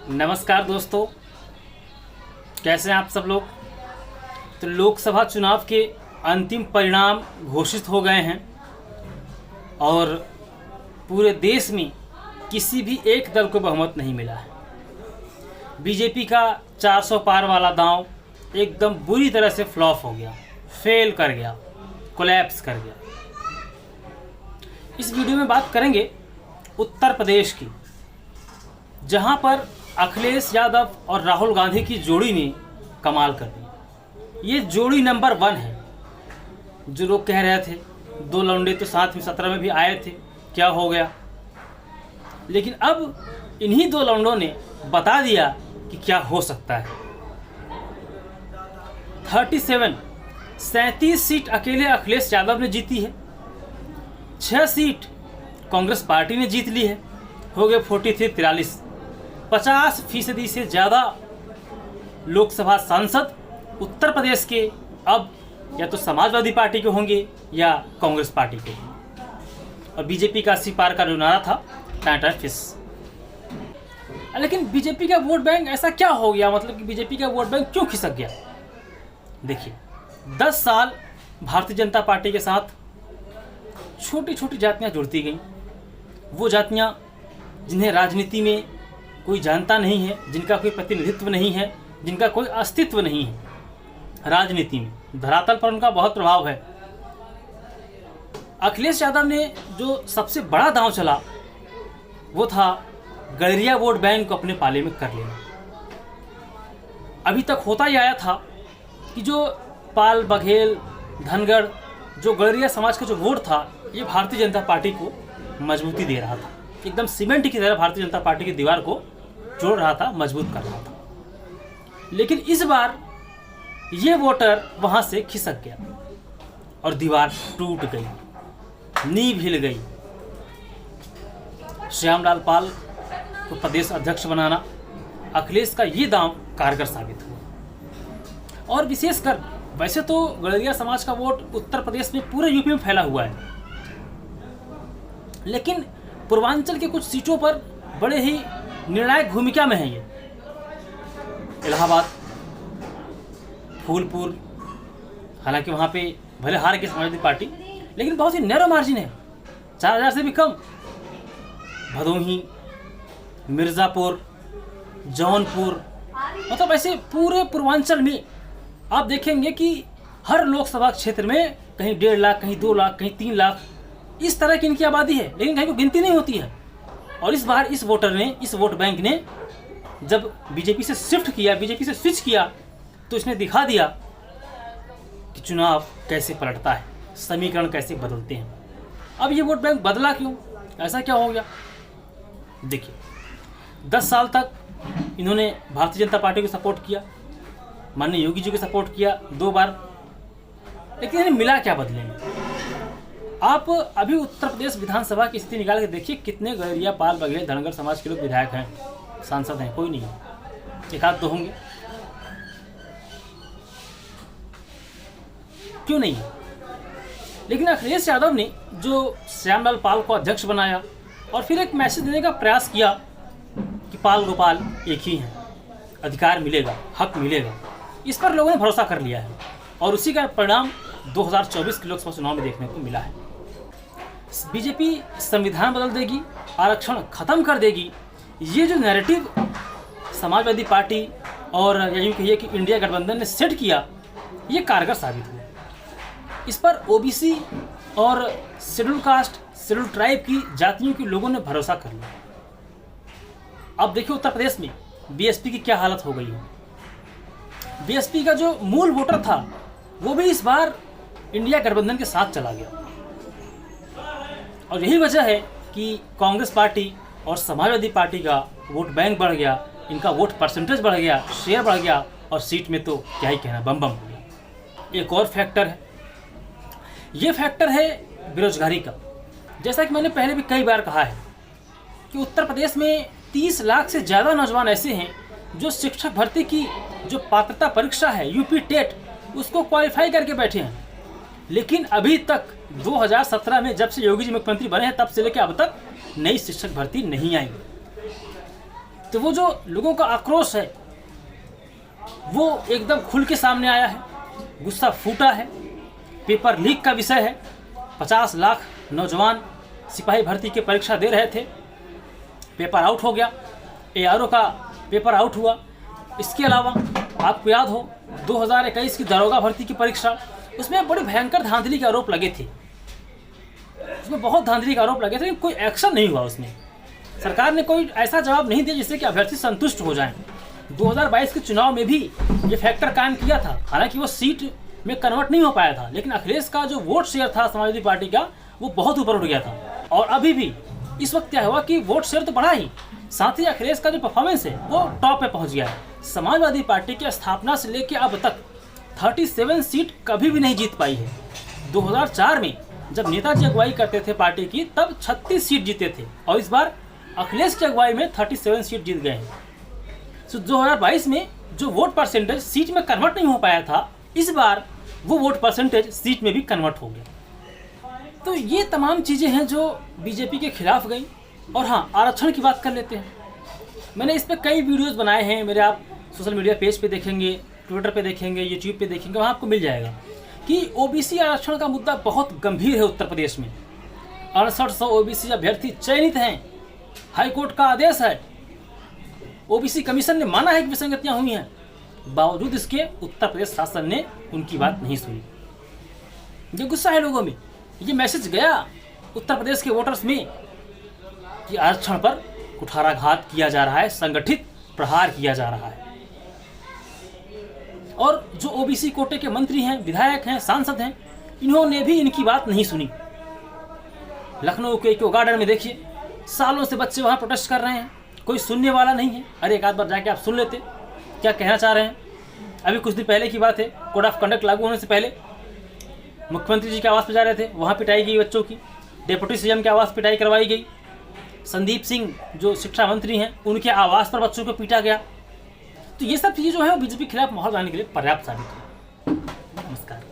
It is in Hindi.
नमस्कार दोस्तों, कैसे हैं आप सब लोग। तो लोकसभा चुनाव के अंतिम परिणाम घोषित हो गए हैं और पूरे देश में किसी भी एक दल को बहुमत नहीं मिला है। बीजेपी का 400 पार वाला दांव एकदम बुरी तरह से फ्लॉप हो गया, फेल कर गया, कोलैप्स कर गया। इस वीडियो में बात करेंगे उत्तर प्रदेश की, जहां पर अखिलेश यादव और राहुल गांधी की जोड़ी ने कमाल कर दी। ये जोड़ी नंबर 1 है। जो लोग कह रहे थे दो लौंडे तो साथ में 17 में भी आए थे, क्या हो गया। लेकिन अब इन्हीं दो लौंडों ने बता दिया कि क्या हो सकता है। 37 सीट अकेले अखिलेश यादव ने जीती है, 6 सीट कांग्रेस पार्टी ने जीत ली है, हो गए 43-43। 50% से ज़्यादा लोकसभा सांसद उत्तर प्रदेश के अब या तो समाजवादी पार्टी के होंगे या कांग्रेस पार्टी के। और बीजेपी का 80 पार का जो नारा था, टाटा फिस। लेकिन बीजेपी का वोट बैंक ऐसा क्या हो गया, मतलब कि बीजेपी का वोट बैंक क्यों खिसक गया। देखिए, 10 साल भारतीय जनता पार्टी के साथ छोटी छोटी जातियां जुड़ती गईं। वो जातियां जिन्हें राजनीति में कोई जानता नहीं है, जिनका कोई प्रतिनिधित्व नहीं है, जिनका कोई अस्तित्व नहीं है राजनीति में, धरातल पर उनका बहुत प्रभाव है। अखिलेश यादव ने जो सबसे बड़ा दांव चला वो था गड़रिया वोट बैंक को अपने पाले में कर लेना। अभी तक होता ही आया था कि जो पाल, बघेल, धनगढ़, जो गड़रिया समाज का जो वोट था, ये भारतीय जनता पार्टी को मजबूती दे रहा था। एकदम सीमेंट की तरह भारतीय जनता पार्टी की दीवार को जोड़ रहा था, मजबूत कर रहा था। लेकिन इस बार ये वोटर वहां से खिसक गया और दीवार टूट गई, नींव हिल गई। श्यामलाल पाल को प्रदेश अध्यक्ष बनाना अखिलेश का ये दांव कारगर साबित हुआ। और विशेषकर वैसे तो गड़रिया समाज का वोट उत्तर प्रदेश में पूरे यूपी में फैला हुआ है, लेकिन पूर्वांचल के कुछ सीटों पर बड़े ही निर्णायक भूमिका में है ये। इलाहाबाद, फूलपुर, हालांकि वहाँ पे भले हार की समाजवादी पार्टी, लेकिन बहुत ही नैरो मार्जिन है, 4000 से भी कम। भदोही, मिर्ज़ापुर, जौनपुर, मतलब ऐसे पूरे पूर्वांचल में आप देखेंगे कि हर लोकसभा क्षेत्र में कहीं 1.5 लाख, कहीं 2 लाख, कहीं 3 लाख, इस तरह की इनकी आबादी है, लेकिन कहीं को गिनती नहीं होती है। और इस बार इस वोटर ने, इस वोट बैंक ने जब बीजेपी से शिफ्ट किया, बीजेपी से स्विच किया, तो इसने दिखा दिया कि चुनाव कैसे पलटता है, समीकरण कैसे बदलते हैं। अब ये वोट बैंक बदला क्यों, ऐसा क्या हो गया। देखिए, 10 साल तक इन्होंने भारतीय जनता पार्टी को सपोर्ट किया, माननीय योगी जी को सपोर्ट किया 2 बार, लेकिन इन्हें मिला क्या बदले में। आप अभी उत्तर प्रदेश विधानसभा की स्थिति निकाल के देखिए, कितने गड़रिया, पाल, बघेल, धनगर समाज के लोग विधायक हैं, सांसद हैं, कोई नहीं है, एक आध 2 होंगे, क्यों नहीं है। लेकिन अखिलेश यादव ने जो श्यामलाल पाल को अध्यक्ष बनाया और फिर एक मैसेज देने का प्रयास किया कि पाल गोपाल एक ही हैं, अधिकार मिलेगा, हक मिलेगा, इस पर लोगों ने भरोसा कर लिया है। और उसी का परिणाम 2024 के लोकसभा चुनाव में देखने को मिला है। बीजेपी संविधान बदल देगी, आरक्षण खत्म कर देगी, ये जो नैरेटिव समाजवादी पार्टी और यूँ कहिए कि इंडिया गठबंधन ने सेट किया, ये कारगर साबित हुआ। इस पर ओबीसी और शेड्यूल कास्ट, शेड्यूल ट्राइब की जातियों के लोगों ने भरोसा कर लिया। अब देखिए उत्तर प्रदेश में बीएसपी की क्या हालत हो गई है। बीएसपी का जो मूल वोटर था वो भी इस बार इंडिया गठबंधन के साथ चला गया। और यही वजह है कि कांग्रेस पार्टी और समाजवादी पार्टी का वोट बैंक बढ़ गया, इनका वोट परसेंटेज बढ़ गया, शेयर बढ़ गया, और सीट में तो क्या ही कहना, बम बम हो गया। एक और फैक्टर है, ये फैक्टर है बेरोजगारी का। जैसा कि मैंने पहले भी कई बार कहा है कि उत्तर प्रदेश में 30 लाख से ज़्यादा नौजवान ऐसे हैं जो शिक्षक भर्ती की जो पात्रता परीक्षा है, यूपी टेट, उसको क्वालिफाई करके बैठे हैं। लेकिन अभी तक 2017 में जब से योगी जी मुख्यमंत्री बने हैं, तब से लेकर अब तक नई शिक्षक भर्ती नहीं आई। तो वो जो लोगों का आक्रोश है वो एकदम खुल के सामने आया है, गुस्सा फूटा है। पेपर लीक का विषय है, 50 लाख नौजवान सिपाही भर्ती की परीक्षा दे रहे थे, पेपर आउट हो गया, ARO का पेपर आउट हुआ। इसके अलावा आपको याद हो 2021 की दरोगा भर्ती की परीक्षा, उसमें बड़े भयंकर धांधली के आरोप लगे थे, उसमें बहुत धांधली के आरोप लगे थे, लेकिन कोई एक्शन नहीं हुआ। उसमें सरकार ने कोई ऐसा जवाब नहीं दिया जिससे कि अभ्यर्थी संतुष्ट हो जाएं। 2022 के चुनाव में भी ये फैक्टर कायम किया था, हालांकि वो सीट में कन्वर्ट नहीं हो पाया था, लेकिन अखिलेश का जो वोट शेयर था समाजवादी पार्टी का वो बहुत ऊपर उठ गया था। और अभी भी इस वक्त क्या हुआ कि वोट शेयर तो बढ़ा ही, साथ ही अखिलेश का जो परफॉर्मेंस है वो टॉप पे पहुंच गया है। समाजवादी पार्टी की स्थापना से लेकर अब तक 37 सीट कभी भी नहीं जीत पाई है। 2004 में जब नेताजी अगुवाई करते थे पार्टी की तब 36 सीट जीते थे, और इस बार अखिलेश की अगुवाई में 37 सीट जीत गए हैं। तो 2022 में जो वोट परसेंटेज सीट में कन्वर्ट नहीं हो पाया था, इस बार वो वोट परसेंटेज सीट में भी कन्वर्ट हो गया। तो ये तमाम चीज़ें हैं जो बीजेपी के खिलाफ गई। और हाँ, आरक्षण की बात कर लेते हैं। मैंने इस पर कई वीडियोस बनाए हैं, मेरे आप सोशल मीडिया पेज पे देखेंगे, ट्विटर पे देखेंगे, यूट्यूब पे देखेंगे, वहाँ आपको मिल जाएगा कि OBC आरक्षण का मुद्दा बहुत गंभीर है उत्तर प्रदेश में। 6800 OBC अभ्यर्थी चयनित हैं, हाईकोर्ट का आदेश है, OBC कमीशन ने माना है कि विसंगतियाँ हुई हैं, बावजूद इसके उत्तर प्रदेश शासन ने उनकी बात नहीं सुनी। ये गुस्सा है लोगों में, ये मैसेज गया उत्तर प्रदेश के वोटर्स में कि आरक्षण पर कुठाराघात किया जा रहा है, संगठित प्रहार किया जा रहा है। और जो OBC कोटे के मंत्री हैं, विधायक हैं, सांसद हैं, इन्होंने भी इनकी बात नहीं सुनी। लखनऊ के इको गार्डन में देखिए, सालों से बच्चे वहाँ प्रोटेस्ट कर रहे हैं, कोई सुनने वाला नहीं है। अरे एक आध बार जाके आप सुन लेते क्या कहना चाह रहे हैं। अभी कुछ दिन पहले की बात है, कोड ऑफ कंडक्ट लागू होने से पहले मुख्यमंत्री जी के आवास पर जा रहे थे, वहाँ पिटाई गई बच्चों की, डिप्टी CM के आवास पिटाई करवाई गई, संदीप सिंह जो शिक्षा मंत्री हैं उनके आवास पर बच्चों को पीटा गया। तो ये सब चीज़ें जो है वो बीजेपी के खिलाफ माहौल बनाने के लिए पर्याप्त साबित हुई। नमस्कार।